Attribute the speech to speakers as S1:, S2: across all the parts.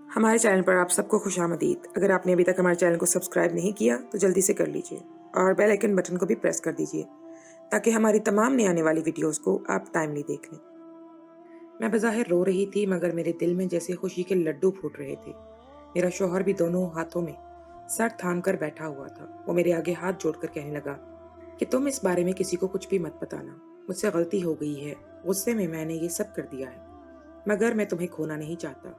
S1: हमारे चैनल पर आप सबको खुशामदीद। अगर आपने अभी तक हमारे चैनल को सब्सक्राइब नहीं किया तो जल्दी से कर लीजिए और बेल आइकन बटन को भी प्रेस कर दीजिए ताकि हमारी तमाम नई आने वाली वीडियोस को आप टाइमली देख लें। मैं बज़ाहिर रो रही थी मगर मेरे दिल में जैसे खुशी के लड्डू फूट रहे थे। मेरा शौहर भी दोनों हाथों में सर थाम कर बैठा हुआ था। वो मेरे आगे हाथ जोड़कर कहने लगा कि तुम इस बारे में किसी को कुछ भी मत बताना, मुझसे गलती हो गई है, गुस्से में मैंने ये सब कर दिया है, मगर मैं तुम्हें खोना नहीं चाहता,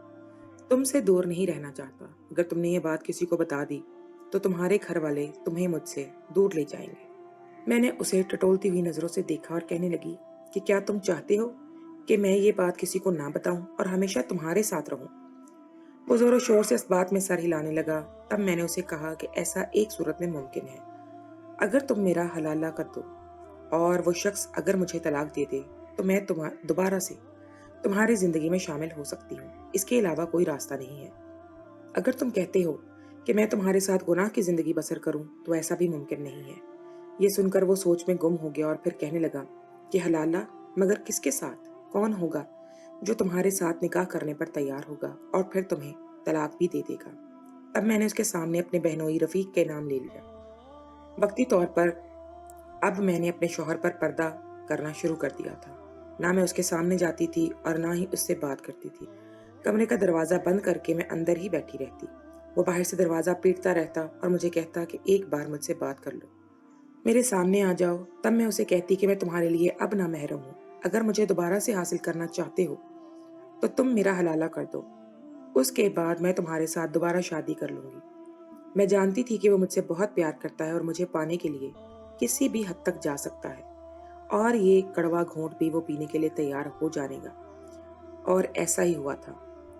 S1: तुमसे दूर नहीं रहना चाहता। अगर तुमने ये बात किसी को बता दी तो तुम्हारे घर वाले तुम्हें मुझसे दूर ले जाएंगे। मैंने उसे टटोलती हुई नजरों से देखा और कहने लगी कि क्या तुम चाहते हो कि मैं ये बात किसी को ना बताऊं और हमेशा तुम्हारे साथ रहूं? वो जोरों शोर से इस बात में सर हिलाने लगा। तब मैंने उसे कहा कि ऐसा एक सूरत में मुमकिन है, अगर तुम मेरा हलाला कर दो और वो शख्स अगर मुझे तलाक दे दे तो मैं दोबारा से तुम्हारी जिंदगी में शामिल हो सकती हूँ। इसके अलावा कोई रास्ता नहीं है। अगर तुम कहते हो कि मैं तुम्हारे साथ गुनाह की जिंदगी बसर करूं तो ऐसा भी मुमकिन नहीं है। ये सुनकर वो सोच में गुम हो गया और फिर कहने लगा कि हलाला, मगर किसके साथ? कौन होगा जो तुम्हारे साथ निकाह करने पर तैयार होगा और फिर तुम्हें तलाक भी दे देगा? तब मैंने उसके सामने अपने बहनोई रफीक के नाम ले लिया। वक्ती तौर पर अब मैंने अपने शौहर पर पर्दा करना शुरू कर दिया था। ना मैं उसके सामने जाती थी और ना ही उससे बात करती थी। कमरे का दरवाजा बंद करके मैं अंदर ही बैठी रहती। वो बाहर से दरवाजा पीटता रहता और मुझे कहता कि एक बार मुझसे बात कर लो, मेरे सामने आ जाओ। तब मैं उसे कहती कि मैं तुम्हारे लिए अब ना महरम हूँ। अगर मुझे दोबारा से हासिल करना चाहते हो तो तुम मेरा हलाला कर दो, उसके बाद मैं तुम्हारे साथ दोबारा शादी कर लूंगी। मैं जानती थी कि वो मुझसे बहुत प्यार करता है और मुझे पाने के लिए किसी भी हद तक जा सकता है और ये कड़वा घूंट भी वो पीने के लिए तैयार हो जानेगा। और ऐसा ही हुआ था।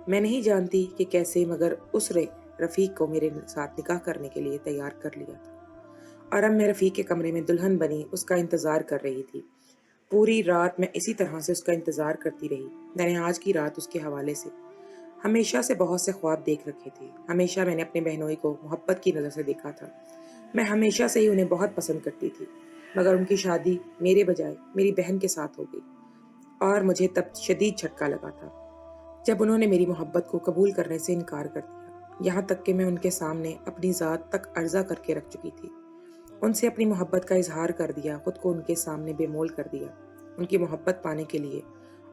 S1: मैं नहीं जानती कि कैसे, मगर उस रफीक को मेरे साथ निकाह करने के लिए तैयार कर लिया था और अब मैं रफीक के कमरे में दुल्हन बनी उसका इंतजार कर रही थी। पूरी रात मैं इसी तरह से उसका इंतजार करती रही। मैंने आज की रात उसके हवाले से हमेशा से बहुत से ख्वाब देख रखे थे। हमेशा मैंने अपने बहनोई को मोहब्बत की नज़र से देखा था। मैं हमेशा से ही उन्हें बहुत पसंद करती थी, मगर उनकी शादी मेरे बजाय मेरी बहन के साथ हो गई और मुझे तब शदीद झटका लगा था जब उन्होंने मेरी मोहब्बत को कबूल करने से इनकार कर दिया। यहाँ तक कि मैं उनके सामने अपनी ज़ात तक अर्जा करके रख चुकी थी। उनसे अपनी मोहब्बत का इजहार कर दिया, खुद को उनके सामने बेमोल कर दिया। उनकी मोहब्बत पाने के लिए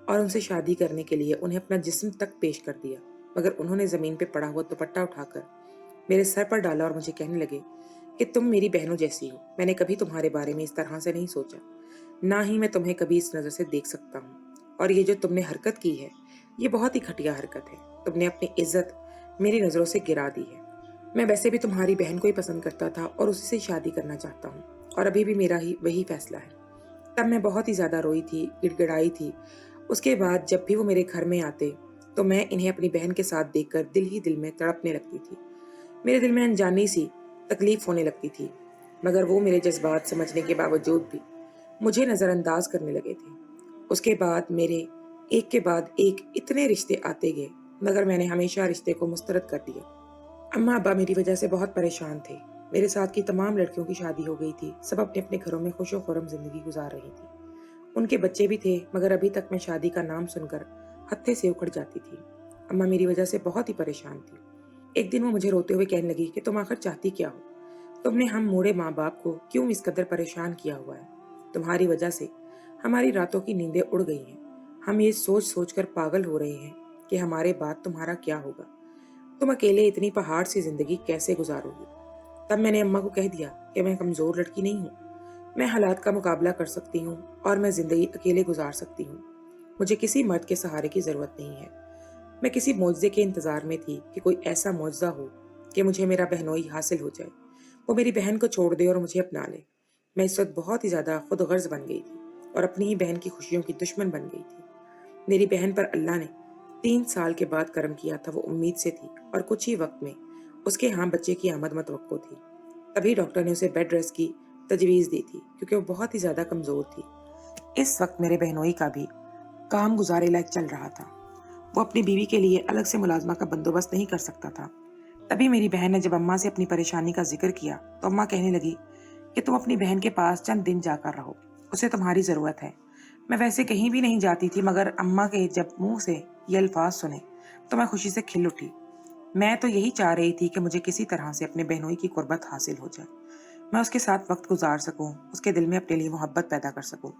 S1: और उनसे शादी करने के लिए उन्हें अपना जिस्म तक पेश कर दिया, मगर उन्होंने ज़मीन पे पड़ा हुआ दुपट्टा उठाकर मेरे सर पर डाला और मुझे कहने लगे कि तुम मेरी बहनों जैसी हो। मैंने कभी तुम्हारे बारे में इस तरह से नहीं सोचा, ना ही मैं तुम्हें कभी इस नज़र से देख सकता हूँ। और ये जो तुमने हरकत की है, ये बहुत ही घटिया हरकत है। तुमने अपनी इज्जत मेरी नज़रों से गिरा दी है। मैं वैसे भी तुम्हारी बहन को ही पसंद करता था और उसी से शादी करना चाहता हूँ और अभी भी मेरा ही वही फैसला है। तब मैं बहुत ही ज़्यादा रोई थी, गिड़गिड़ाई थी। उसके बाद जब भी वो मेरे घर में आते तो मैं इन्हें अपनी बहन के साथ देखकर दिल ही दिल में तड़पने लगती थी। मेरे दिल में अनजानी सी तकलीफ होने लगती थी, मगर वो मेरे जज्बात समझने के बावजूद भी मुझे नज़रअंदाज करने लगे थे। उसके बाद मेरे एक के बाद एक इतने रिश्ते आते गए, मगर मैंने हमेशा रिश्ते को मुस्तरद कर दिया। अम्मा अब्बा मेरी वजह से बहुत परेशान थे। मेरे साथ की तमाम लड़कियों की शादी हो गई थी। सब अपने अपने घरों में खुशो खुर्रम जिंदगी गुजार रही थी। उनके बच्चे भी थे, मगर अभी तक मैं शादी का नाम सुनकर हत्थे से उखड़ जाती थी। अम्मा मेरी वजह से बहुत ही परेशान थी। एक दिन वो मुझे रोते हुए कहने लगी कि तुम आखिर चाहती क्या हो? तुमने हम मूढ़े माँ बाप को क्यों इस कदर परेशान किया हुआ है? तुम्हारी वजह से हमारी रातों की नींदें उड़ गई हैं। हम ये सोच सोच कर पागल हो रहे हैं कि हमारे बाद तुम्हारा क्या होगा। तुम अकेले इतनी पहाड़ सी जिंदगी कैसे गुजारोगी? तब मैंने अम्मा को कह दिया कि मैं कमजोर लड़की नहीं हूँ, मैं हालात का मुकाबला कर सकती हूँ और मैं जिंदगी अकेले गुजार सकती हूँ। मुझे किसी मर्द के सहारे की जरूरत नहीं है। मैं किसी मौजज़े के इंतजार में थी कि कोई ऐसा मौजज़ा हो कि मुझे मेरा बहनोई हासिल हो जाए, वो मेरी बहन को छोड़ दे और मुझे अपना ले। मैं इस वक्त बहुत ही ज्यादा खुद गर्ज बन गई थी और अपनी ही बहन की खुशियों की दुश्मन बन गई थी। मेरी बहन पर अल्लाह ने 3 साल के बाद करम किया था। वो उम्मीद से थी और कुछ ही वक्त में उसके यहाँ बच्चे की आमद मतवक्को थी। तभी डॉक्टर ने उसे बेड रेस्ट की तजवीज़ दी थी क्योंकि वो बहुत ही ज़्यादा कमज़ोर थी। इस वक्त मेरे बहनोई का भी काम गुजारे लायक चल रहा था। वो अपनी बीवी के लिए अलग से मुलाजमा का बंदोबस्त नहीं कर सकता था। तभी मेरी बहन ने जब अम्मा से अपनी परेशानी का जिक्र किया तो अम्मा कहने लगी कि तुम अपनी बहन के पास चंद दिन जाकर रहो, उसे तुम्हारी ज़रूरत है। मैं वैसे कहीं भी नहीं जाती थी, मगर अम्मा के जब मुंह से ये अल्फाज सुने तो मैं खुशी से खिल उठी। मैं तो यही चाह रही थी कि मुझे किसी तरह से अपने बहनोई की कुर्बत हासिल हो जाए, मैं उसके साथ वक्त गुजार सकूं, उसके दिल में अपने लिए मोहब्बत पैदा कर सकूं।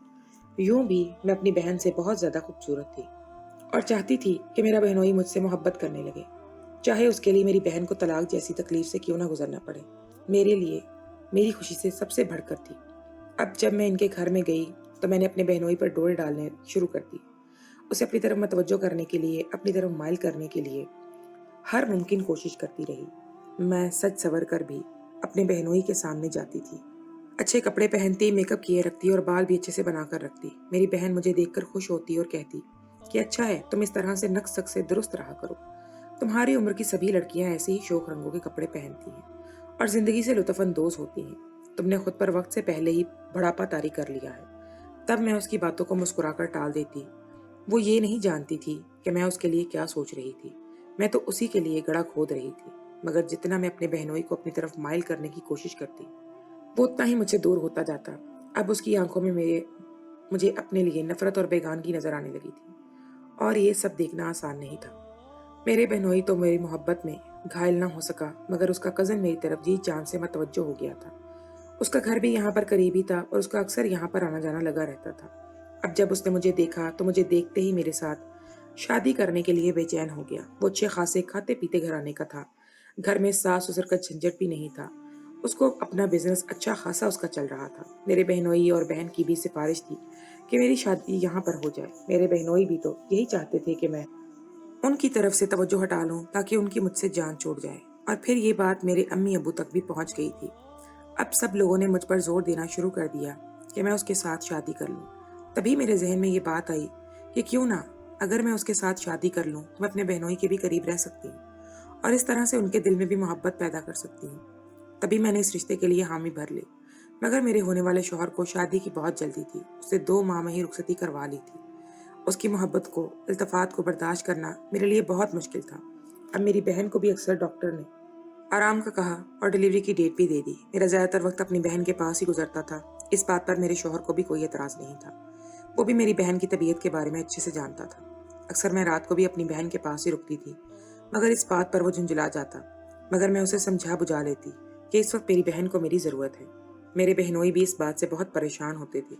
S1: यूं भी मैं अपनी बहन से बहुत ज़्यादा खूबसूरत थी और चाहती थी कि मेरा बहनोई मुझसे मोहब्बत करने लगे, चाहे उसके लिए मेरी बहन को तलाक जैसी तकलीफ से क्यों ना गुजरना पड़े। मेरे लिए मेरी खुशी से सबसे बढ़कर थी। अब जब मैं इनके घर में गई तो मैंने अपने बहनोई पर डोरे डालने शुरू कर दी। उसे अपनी तरफ मतवज्जो करने के लिए, अपनी तरफ माइल करने के लिए हर मुमकिन कोशिश करती रही। मैं सच सवर कर भी अपने बहनोई के सामने जाती थी, अच्छे कपड़े पहनती, मेकअप किए रखती और बाल भी अच्छे से बना कर रखती। मेरी बहन मुझे देखकर खुश होती और कहती कि अच्छा है, तुम इस तरह से नक सक से दुरुस्त रहा करो। तुम्हारी उम्र की सभी लड़कियां ऐसे ही शौक रंगों के कपड़े पहनती हैं और जिंदगी से लुत्फानंदोज होती हैं। तुमने खुद पर वक्त से पहले ही बुढ़ापा तारी कर लिया है। तब मैं उसकी बातों को मुस्कुराकर टाल देती। वो ये नहीं जानती थी कि मैं उसके लिए क्या सोच रही थी। मैं तो उसी के लिए गड़ा खोद रही थी। मगर जितना मैं अपने बहनोई को अपनी तरफ माइल करने की कोशिश करती, वो उतना ही मुझसे दूर होता जाता। अब उसकी आंखों में मुझे अपने लिए नफरत और बेगानगी नजर आने लगी थी और ये सब देखना आसान नहीं था। मेरे बहनोई तो मेरी मोहब्बत में घायल ना हो सका, मगर उसका कज़न मेरी तरफ जी जान से मतवज्जो हो गया था। उसका घर भी यहाँ पर करीब ही था और उसका अक्सर यहाँ पर आना जाना लगा रहता था। अब जब उसने मुझे देखा तो मुझे देखते ही मेरे साथ शादी करने के लिए बेचैन हो गया। वो अच्छे खासे खाते पीते घराने का था। घर में सास ससुर का झंझट भी नहीं था। उसको अपना बिजनेस अच्छा खासा उसका चल रहा था। मेरे बहनोई और बहन की भी सिफारिश थी कि मेरी शादी यहाँ पर हो जाए। मेरे बहनोई भी तो यही चाहते थे कि मैं उनकी तरफ से तवज्जो हटा लूं ताकि उनकी मुझसे जान छूट जाए। और फिर ये बात मेरे अम्मी अबू तक भी पहुंच गई थी। अब सब लोगों ने मुझ पर जोर देना शुरू कर दिया कि मैं उसके साथ शादी कर लूं। तभी मेरे जहन में ये बात आई कि क्यों ना, अगर मैं उसके साथ शादी कर लूं तो मैं अपने बहनोई के भी करीब रह सकती हूँ और इस तरह से उनके दिल में भी मोहब्बत पैदा कर सकती हूँ। तभी मैंने इस रिश्ते के लिए हामी भर ली। मगर मेरे होने वाले शौहर को शादी की बहुत जल्दी थी। उसे 2 माह में ही रुखसती करवा ली थी। उसकी मोहब्बत को, इल्तफात को बर्दाश्त करना मेरे लिए बहुत मुश्किल था। अब मेरी बहन को भी अक्सर डॉक्टर ने आराम का कहा और डिलीवरी की डेट भी दे दी। मेरा ज़्यादातर वक्त अपनी बहन के पास ही गुजरता था। इस बात पर मेरे शौहर को भी कोई एतराज़ नहीं था। वो भी मेरी बहन की तबीयत के बारे में अच्छे से जानता था। अक्सर मैं रात को भी अपनी बहन के पास ही रुकती थी, मगर इस बात पर वो झुंझला जाता। मगर मैं उसे समझा बुझा लेती कि इस वक्त मेरी बहन को मेरी ज़रूरत है। मेरे बहनोई भी इस बात से बहुत परेशान होते थे,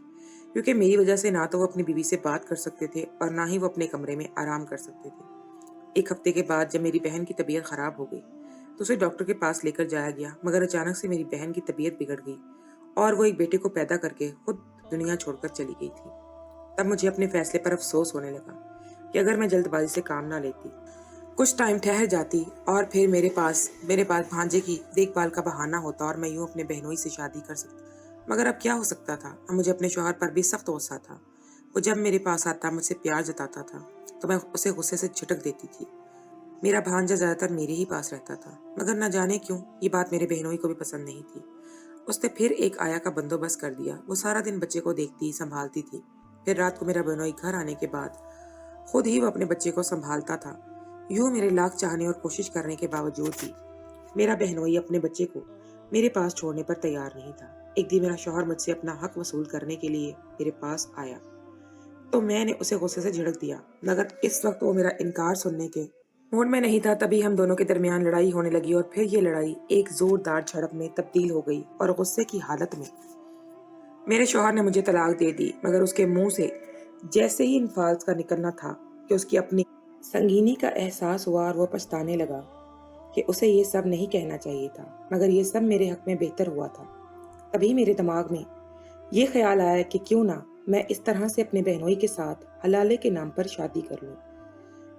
S1: क्योंकि मेरी वजह से ना तो वो अपनी बीवी से बात कर सकते थे और ना ही वो अपने कमरे में आराम कर सकते थे। 1 हफ्ते के बाद जब मेरी बहन की तबीयत खराब हो गई तो उसे डॉक्टर के पास लेकर जाया गया। मगर अचानक से मेरी बहन की तबीयत बिगड़ गई और वो एक बेटे को पैदा करके खुद दुनिया छोड़कर चली गई थी। तब मुझे अपने फैसले पर अफसोस होने लगा कि अगर मैं जल्दबाजी से काम ना लेती, कुछ टाइम ठहर जाती और फिर मेरे पास भांजे की देखभाल का बहाना होता और मैं यूं अपने बहनोई से शादी कर सकती। मगर अब क्या हो सकता था। अब मुझे अपने शौहर पर भी सख्त गुस्सा था। वो जब मेरे पास आता, मुझसे प्यार जताता था तो मैं उसे गुस्से से झिटक देती थी। मेरा भांजा ज्यादातर मेरे ही पास रहता था, मगर न जाने क्यों ये बात मेरे बहनोई को भी पसंद नहीं थी। उसने फिर एक आया का बंदोबस्त कर दिया। वो सारा दिन बच्चे को देखती संभालती थी। फिर रात को मेरा बहनोई घर आने के बाद खुद ही वो अपने बच्चे को संभालता था। यूं मेरे लाख चाहने और कोशिश करने के बावजूद भी मेरा बहनोई अपने बच्चे को मेरे पास छोड़ने पर तैयार नहीं था। एक दिन मेरा शौहर मुझसे अपना हक वसूल करने के लिए मेरे पास आया तो मैंने उसे गुस्से से झिड़क दिया, मगर इस वक्त वो मेरा इनकार सुनने के मूड में नहीं था। तभी हम दोनों के दरमियान लड़ाई होने लगी और फिर ये लड़ाई एक जोरदार झड़प में तब्दील हो गई और गुस्से की हालत में मेरे शौहर ने मुझे तलाक दे दी। मगर उसके मुंह से जैसे ही अल्फाज का निकलना था कि उसकी अपनी संगीनी का एहसास हुआ और वो पछताने लगा कि उसे ये सब नहीं कहना चाहिए था, मगर ये सब मेरे हक में बेहतर हुआ था। तभी मेरे दिमाग में ये ख्याल आया कि क्यों ना मैं इस तरह से अपने बहनोई के साथ हलाले के नाम पर शादी कर लूं।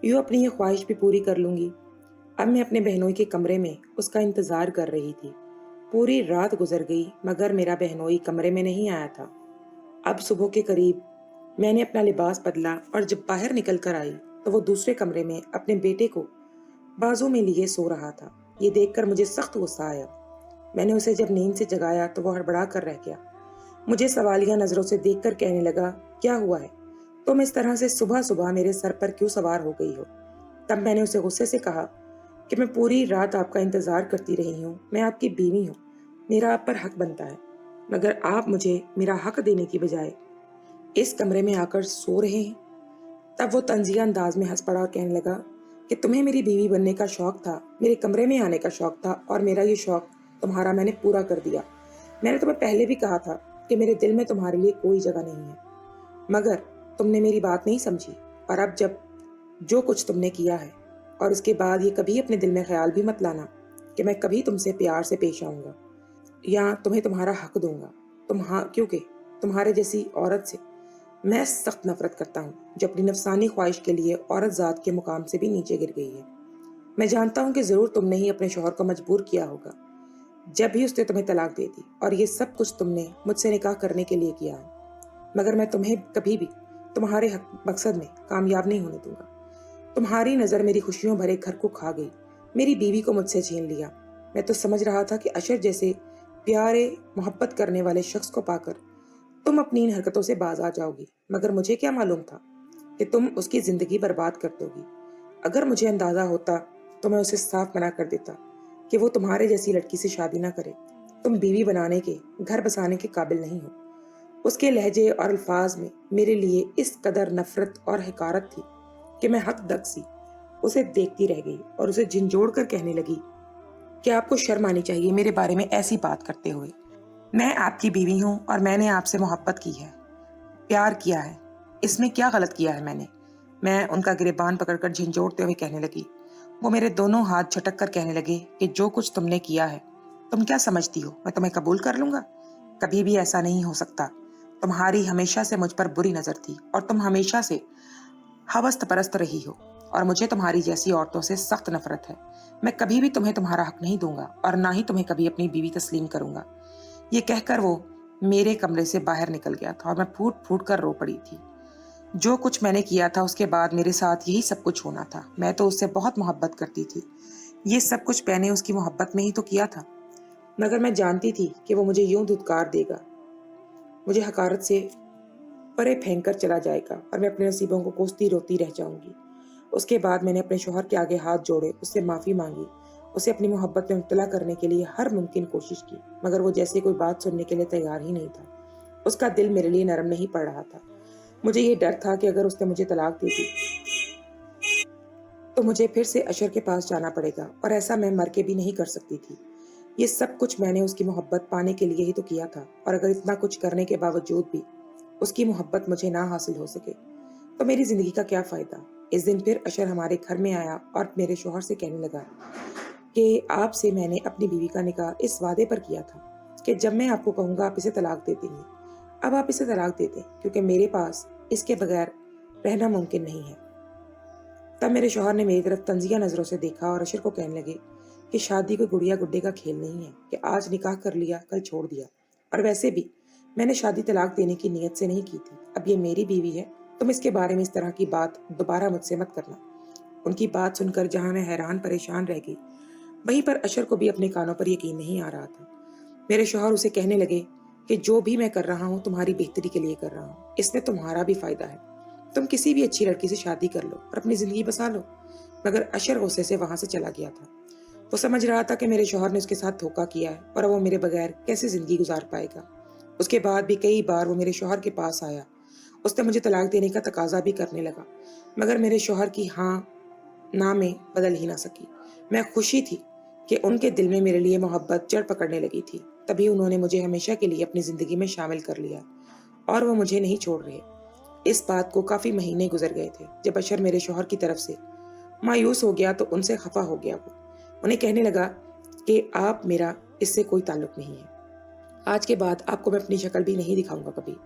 S1: यूं अपनी ये ख्वाहिश भी पूरी कर लूंगी। अब मैं अपने बहनोई के कमरे में उसका इंतजार कर रही थी। पूरी रात गुजर गई मगर मेरा बहनोई कमरे में नहीं आया था। अब सुबह के करीब मैंने अपना लिबास बदला और जब बाहर निकल कर आई तो वो दूसरे कमरे में अपने बेटे को बाजू में लिए सो रहा था। ये देखकर मुझे सख्त गुस्सा आया। मैंने उसे जब नींद से जगाया तो वो हड़बड़ा कर रह गया। मुझे सवालिया नजरों से देखकर कहने लगा, क्या हुआ है? तुम इस तरह से सुबह सुबह मेरे सर पर क्यों सवार हो गई हो? तब मैंने उसे गुस्से से कहा कि मैं पूरी रात आपका इंतजार करती रही हूँ। मैं आपकी बीवी हूँ, मेरा आप पर हक बनता है, मगर आप मुझे मेरा हक देने की बजाय इस कमरे में आकर सो रहे हैं। तब वो तंजिया अंदाज में हंस पड़ा और कहने लगा, कि तुम्हें मेरी बीवी बनने का शौक था, मेरे कमरे में आने का शौक था, और मेरा ये शौक तुम्हारा मैंने पूरा कर दिया। मैंने तुम्हें पहले भी कहा था कि मेरे दिल में तुम्हारे लिए कोई जगह नहीं है, मगर तुमने मेरी बात नहीं समझी। और अब जब जो कुछ तुमने किया है, और उसके बाद ये कभी अपने दिल में ख्याल भी मत लाना कि मैं कभी तुमसे प्यार से पेश आऊँगा या तुम्हें तुम्हारा हक दूंगा। क्योंकि तुम्हारे जैसी औरत से मैं सख्त नफरत करता हूँ, जो अपनी नफसानी ख्वाहिश के लिए औरत ज़ात के मुकाम से भी नीचे गिर गई है। मैं जानता हूँ कि ज़रूर तुमने ही अपने शौहर को मजबूर किया होगा जब भी उसने तुम्हें तलाक दे दी, और ये सब कुछ तुमने मुझसे निकाह करने के लिए किया है। मगर मैं तुम्हें कभी भी तुम्हारे मकसद में कामयाब नहीं होने दूंगा। तुम्हारी नज़र मेरी खुशियों भरे घर को खा गई, मेरी बीवी को मुझसे छीन लिया। मैं तो समझ रहा था कि अशर जैसे प्यारे मोहब्बत करने वाले शख्स को पाकर तुम अपनी इन हरकतों से बाज आ जाओगी, मगर मुझे क्या मालूम था कि तुम उसकी ज़िंदगी बर्बाद कर दोगी। अगर मुझे अंदाज़ा होता तो मैं उसे साफ मना कर देता कि वो तुम्हारे जैसी लड़की से शादी ना करे। तुम बीवी बनाने के, घर बसाने के काबिल नहीं हो। उसके लहजे और अल्फाज में मेरे लिए इस कदर नफरत और हकारत थी कि मैं हक दक सी उसे देखती रह गई और उसे झिंझोड़ कर कहने लगी कि आपको शर्म आनी चाहिए मेरे बारे में ऐसी बात करते हुए। मैं आपकी बीवी हूँ और मैंने आपसे मोहब्बत की है, प्यार किया है। इसमें क्या गलत किया है मैंने? मैं उनका गिरेबान पकड़कर झिंझोड़ते हुए कहने लगी। वो मेरे दोनों हाथ झटक कर कहने लगे कि जो कुछ तुमने किया है, तुम क्या समझती हो मैं तुम्हें कबूल कर लूंगा? कभी भी ऐसा नहीं हो सकता। तुम्हारी हमेशा से मुझ पर बुरी नजर थी और तुम हमेशा से हवस परस्त रही हो, और मुझे तुम्हारी जैसी औरतों से सख्त नफरत है। मैं कभी भी तुम्हें तुम्हारा हक नहीं दूंगा और ना ही तुम्हें कभी अपनी बीवी तस्लीम करूंगा। ये कहकर वो मेरे कमरे से बाहर निकल गया था और मैं फूट फूट कर रो पड़ी थी। जो कुछ मैंने किया था उसके बाद मेरे साथ यही सब कुछ होना था। मैं तो उससे बहुत मोहब्बत करती थी। ये सब कुछ मैंने उसकी मोहब्बत में ही तो किया था, मगर मैं जानती थी कि वो मुझे यूं धुतकार देगा, मुझे हकारत से परे फेंक कर चला जाएगा और मैं अपने नसीबों को कोसती रोती रह जाऊंगी। उसके बाद मैंने अपने शौहर के आगे हाथ जोड़े, उससे माफ़ी मांगी, उसे अपनी मोहब्बत में मुब्तला करने के लिए हर मुमकिन कोशिश की, मगर वो जैसे कोई बात सुनने के लिए तैयार ही नहीं था। उसका दिल मेरे लिए नरम नहीं पड़ रहा था। मुझे ये डर था कि अगर उसने मुझे तलाक दे दी तो मुझे फिर से अशर के पास जाना पड़ेगा, और ऐसा मैं मर के भी नहीं कर सकती थी। ये सब कुछ मैंने उसकी मोहब्बत पाने के लिए ही तो किया था, और अगर इतना कुछ करने के बावजूद भी उसकी मोहब्बत मुझे ना हासिल हो सके तो मेरी जिंदगी का क्या फायदा। इस दिन फिर अशर हमारे घर में आया और मेरे शौहर से कहने लगा कि आपसे मैंने अपनी बीवी का निकाह इस वादे पर किया था कि जब मैं आपको कहूंगा आप इसे तलाक दे देंगे। अब आप इसे तलाक दे दें, क्योंकि मेरे पास इसके बगैर रहना मुमकिन नहीं है। तब मेरे शौहर ने मेरी तरफ तंजिया नजरों से देखा और अशर को कहने लगे कि शादी कोई गुड़िया गुड्डे का खेल नहीं है कि आज निकाह कर लिया कल छोड़ दिया, और वैसे भी मैंने शादी तलाक देने की नीयत से नहीं की थी। अब ये मेरी बीवी है, तुम इसके बारे में इस तरह की बात दोबारा मुझसे मत करना। उनकी बात सुनकर जहां मैं हैरान परेशान रह गई, वहीं पर अशर को भी अपने कानों पर यकीन नहीं आ रहा था। मेरे शौहर उसे कहने लगे कि जो भी मैं कर रहा हूँ तुम्हारी बेहतरी के लिए कर रहा हूँ, इसमें तुम्हारा भी फायदा है। तुम किसी भी अच्छी लड़की से शादी कर लो और अपनी जिंदगी बसा लो। मगर अशर गुस्से से वहां से चला गया था। वो समझ रहा था कि मेरे शौहर ने उसके साथ धोखा किया है और अब वो मेरे बगैर कैसे जिंदगी गुजार पाएगा। उसके बाद भी कई बार वो मेरे शौहर के पास आया। उसने मुझे तलाक देने का तकाजा भी करने लगा, मगर मेरे शौहर की हाँ ना में बदल ही ना सकी। मैं खुशी थी कि उनके दिल में मेरे लिए मोहब्बत जड़ पकड़ने लगी थी। तभी उन्होंने मुझे हमेशा के लिए अपनी जिंदगी में शामिल कर लिया और वो मुझे नहीं छोड़ रहे। इस बात को काफी महीने गुजर गए थे। जब अशर मेरे शौहर की तरफ से मायूस हो गया तो उनसे खफा हो गया। वो उन्हें कहने लगा कि आप मेरा इससे कोई ताल्लुक नहीं है। आज के बाद आपको मैं अपनी शक्ल भी नहीं दिखाऊंगा कभी।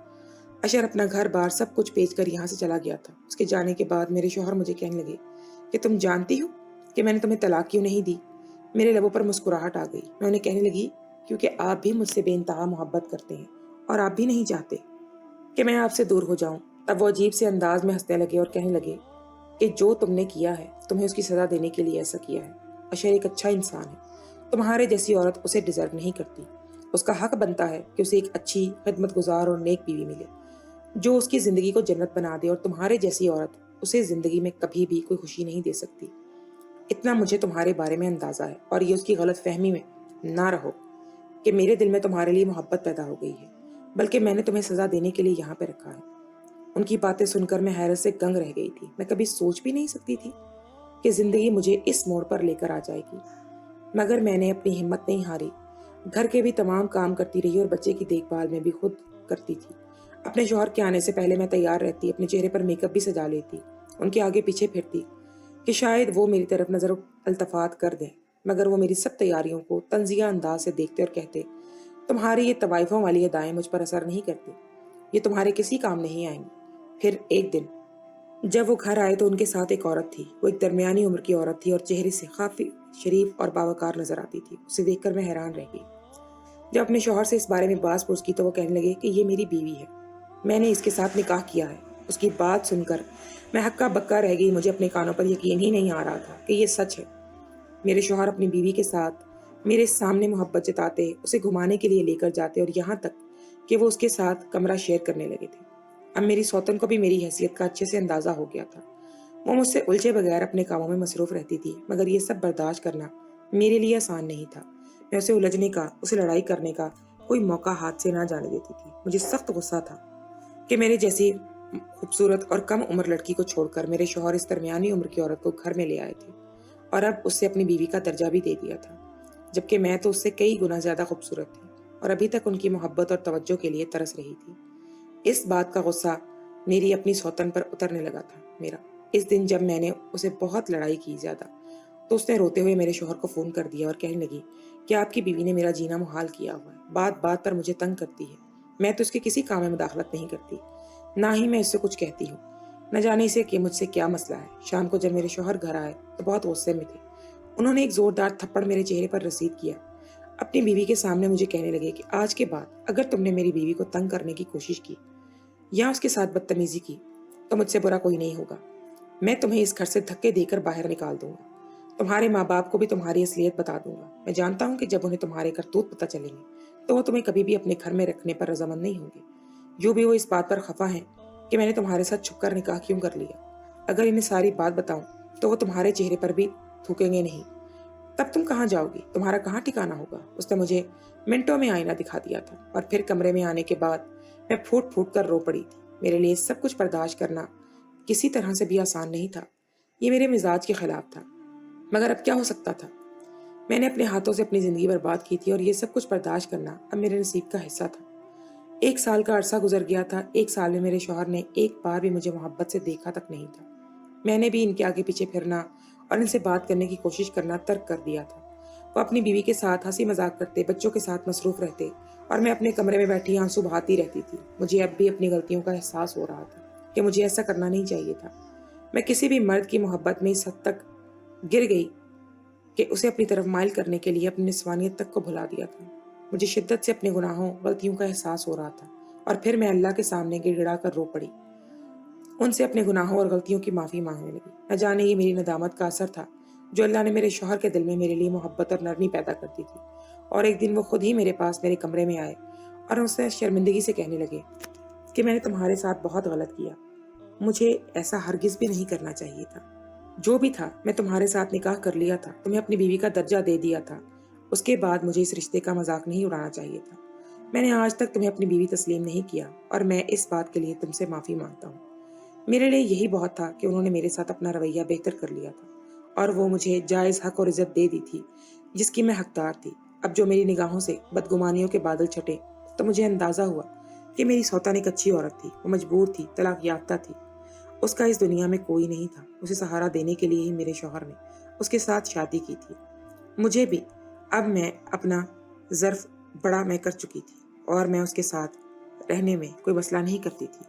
S1: अशर अपना घर बार सब कुछ बेच कर यहाँ से चला गया था। उसके जाने के बाद मेरे शौहर मुझे कहने लगे कि तुम जानती हो कि मैंने तुम्हें तलाक क्यों नहीं दी? मेरे लबों पर मुस्कुराहट आ गई। मैं उन्हें कहने लगी क्योंकि आप भी मुझसे बेइंतहा मोहब्बत करते हैं और आप भी नहीं चाहते कि मैं आपसे दूर हो जाऊं। तब वो अजीब से अंदाज में हंसने लगे और कहने लगे कि जो तुमने किया है तुम्हें उसकी सजा देने के लिए ऐसा किया है। अशर एक अच्छा इंसान है, तुम्हारे जैसी औरत उसे डिजर्व नहीं करती। उसका हक बनता है कि उसे एक अच्छी खिदमत गुजार और नेक बीवी मिले जो उसकी जिंदगी को जन्नत बना दे, और तुम्हारे जैसी औरत उसे जिंदगी में कभी भी कोई खुशी नहीं दे सकती। इतना मुझे तुम्हारे बारे में अंदाजा है, और ये उसकी गलत फहमी में ना रहो कि मेरे दिल में तुम्हारे लिए मोहब्बत पैदा हो गई है, बल्कि मैंने तुम्हें सजा देने के लिए यहाँ पे रखा है। उनकी बातें सुनकर मैं हैरत से दंग रह गई थी। मैं कभी सोच भी नहीं सकती थी کہ زندگی مجھے اس موڑ پر لے کر آ جائے گی، مگر میں نے اپنی ہمت نہیں ہاری۔ گھر کے بھی تمام کام کرتی رہی اور بچے کی دیکھ بھال میں بھی خود کرتی تھی۔ اپنے شوہر کے آنے سے پہلے میں تیار رہتی، اپنے چہرے پر میک اپ بھی سجا لیتی، ان کے آگے پیچھے پھرتی کہ شاید وہ میری طرف نظر التفات کر دیں، مگر وہ میری سب تیاریوں کو طنزیہ انداز سے دیکھتے اور کہتے، تمہاری یہ طوائفوں والی ادائیں مجھ پر اثر نہیں کرتی، یہ تمہارے کسی کام نہیں آئیں گی۔ پھر ایک دن جب وہ گھر آئے تو ان کے ساتھ ایک عورت تھی۔ وہ ایک درمیانی عمر کی عورت تھی اور چہرے سے کافی شریف اور باوقار نظر آتی تھی۔ اسے دیکھ کر میں حیران رہ گئی۔ جب اپنے شوہر سے اس بارے میں باز پوچھ کی تو وہ کہنے لگے کہ یہ میری بیوی ہے، میں نے اس کے ساتھ نکاح کیا ہے۔ اس کی بات سن کر میں ہکا بکا رہ گئی، مجھے اپنے کانوں پر یقین ہی نہیں آ رہا تھا کہ یہ سچ ہے۔ میرے شوہر اپنی بیوی کے ساتھ میرے سامنے محبت جتاتے، اسے گھمانے کے لیے لے کر جاتے اور یہاں تک کہ وہ اس کے ساتھ کمرہ شیئر کرنے لگے تھے۔ اب میری سوتن کو بھی میری حیثیت کا اچھے سے اندازہ ہو گیا تھا۔ وہ مجھ سے الجھے بغیر اپنے کاموں میں مصروف رہتی تھی، مگر یہ سب برداشت کرنا میرے لیے آسان نہیں تھا۔ میں اسے الجھنے کا، اسے لڑائی کرنے کا کوئی موقع ہاتھ سے نہ جانے دیتی تھی۔ مجھے سخت غصہ تھا کہ میرے جیسی خوبصورت اور کم عمر لڑکی کو چھوڑ کر میرے شوہر اس درمیانی عمر کی عورت کو گھر میں لے آئے تھے اور اب اس سے اپنی بیوی کا درجہ بھی دے دیا تھا، جبکہ میں تو اس سے کئی گنا زیادہ خوبصورت تھی اور ابھی تک ان کی محبت اور توجہ کے لیے ترس رہی تھی۔ اس بات کا غصہ میری اپنی سوتن پر اترنے لگا تھا میرا۔ اس دن جب میں نے اسے بہت لڑائی کی زیادہ تو اس نے روتے ہوئے میرے شوہر کو فون کر دیا اور کہنے لگی کہ آپ کی بیوی نے میرا جینا محال کیا ہوا ہے، بات بات پر مجھے تنگ کرتی ہے، میں تو اس کے کسی کام میں مداخلت نہیں کرتی، نہ ہی میں اس سے کچھ کہتی ہوں، نہ جانے سے کہ مجھ سے کیا مسئلہ ہے۔ شام کو جب میرے شوہر گھر آئے تو بہت غصے میں تھے۔ انہوں نے ایک زوردار تھپڑ میرے چہرے پر رسید کیا۔ اپنی بیوی کے سامنے مجھے کہنے لگے کہ آج کے بعد اگر تم نے میری بیوی کو تنگ کرنے کی کوشش کی یا اس کے ساتھ بدتمیزی کی تو مجھ سے برا کوئی نہیں ہوگا، میں تمہیں اس گھر سے دھکے دے کر باہر نکال دوں گا، تمہارے ماں باپ کو بھی تمہاری اصلیت بتا دوں گا۔ میں جانتا ہوں کہ جب انہیں تمہارے کرتوت پتہ چلیں گے تو وہ تمہیں کبھی بھی اپنے گھر میں رکھنے پر رضامند نہیں ہوں گے۔ جو بھی وہ اس بات پر خفا ہیں کہ میں نے تمہارے ساتھ چھپ کر نکاح کیوں کر لیا، اگر انہیں ساری بات بتاؤں تو وہ تمہارے چہرے پر بھی تھوکیں گے نہیں، تب تم کہاں جاؤ گی، تمہارا کہاں ٹھکانہ ہوگا۔ اس نے مجھے منٹوں میں آئینہ دکھا دیا تھا اور پھر کمرے میں آنے کے بعد میں پھوٹ پھوٹ کر رو پڑی تھی۔ میرے لیے سب کچھ برداشت کرنا کسی طرح سے بھی آسان نہیں تھا، یہ میرے مزاج کے خلاف تھا، مگر اب کیا ہو سکتا تھا۔ میں نے اپنے ہاتھوں سے اپنی زندگی برباد کی تھی اور یہ سب کچھ برداشت کرنا اب میرے نصیب کا حصہ تھا۔ 1 سال کا عرصہ گزر گیا تھا۔ 1 سال میں میرے شوہر نے ایک بار بھی مجھے محبت سے دیکھا تک نہیں تھا۔ میں نے بھی ان کے آگے پیچھے پھرنا اور ان سے بات کرنے کی کوشش کرنا ترک کر دیا تھا۔ وہ اپنی بیوی کے ساتھ ہنسی مذاق کرتے، بچوں کے ساتھ مصروف رہتے اور میں اپنے کمرے میں بیٹھی آنسو بہاتی رہتی تھی۔ مجھے اب بھی اپنی غلطیوں کا احساس ہو رہا تھا کہ مجھے ایسا کرنا نہیں چاہیے تھا۔ میں کسی بھی مرد کی محبت میں اس حد تک گر گئی کہ اسے اپنی طرف مائل کرنے کے لیے اپنی نسوانیت تک کو بھلا دیا تھا۔ مجھے شدت سے اپنے گناہوں، غلطیوں کا احساس ہو رہا تھا اور پھر میں اللہ کے سامنے گڑ گڑا کر رو پڑی، ان سے اپنے گناہوں اور غلطیوں کی معافی مانگنے لگی۔ نہ جانے یہ میری ندامت کا اثر تھا جو اللہ نے میرے شوہر کے دل میں میرے لیے محبت اور نرمی پیدا کر دی تھی۔ اور ایک دن وہ خود ہی میرے پاس میرے کمرے میں آئے اور ان سے شرمندگی سے کہنے لگے کہ میں نے تمہارے ساتھ بہت غلط کیا، مجھے ایسا ہرگز بھی نہیں کرنا چاہیے تھا۔ جو بھی تھا، میں تمہارے ساتھ نکاح کر لیا تھا، تمہیں اپنی بیوی کا درجہ دے دیا تھا، اس کے بعد مجھے اس رشتے کا مذاق نہیں اڑانا چاہیے تھا۔ میں نے آج تک تمہیں اپنی بیوی تسلیم نہیں کیا اور میں اس بات کے لیے تم سے معافی مانگتا ہوں۔ میرے لیے یہی بہت تھا کہ انہوں نے میرے ساتھ اپنا رویہ بہتر کر لیا تھا اور وہ مجھے جائز حق اور عزت دے دی تھی جس کی میں حقدار تھی۔ اب جو میری نگاہوں سے بدگمانیوں کے بادل چھٹے تو مجھے اندازہ ہوا کہ میری سوتن ایک اچھی عورت تھی، وہ مجبور تھی، طلاق یافتہ تھی، اس کا اس دنیا میں کوئی نہیں تھا۔ اسے سہارا دینے کے لیے ہی میرے شوہر نے اس کے ساتھ شادی کی تھی۔ مجھے بھی اب میں اپنا ظرف بڑا میں کر چکی تھی اور میں اس کے ساتھ رہنے میں کوئی مسئلہ نہیں کرتی تھی۔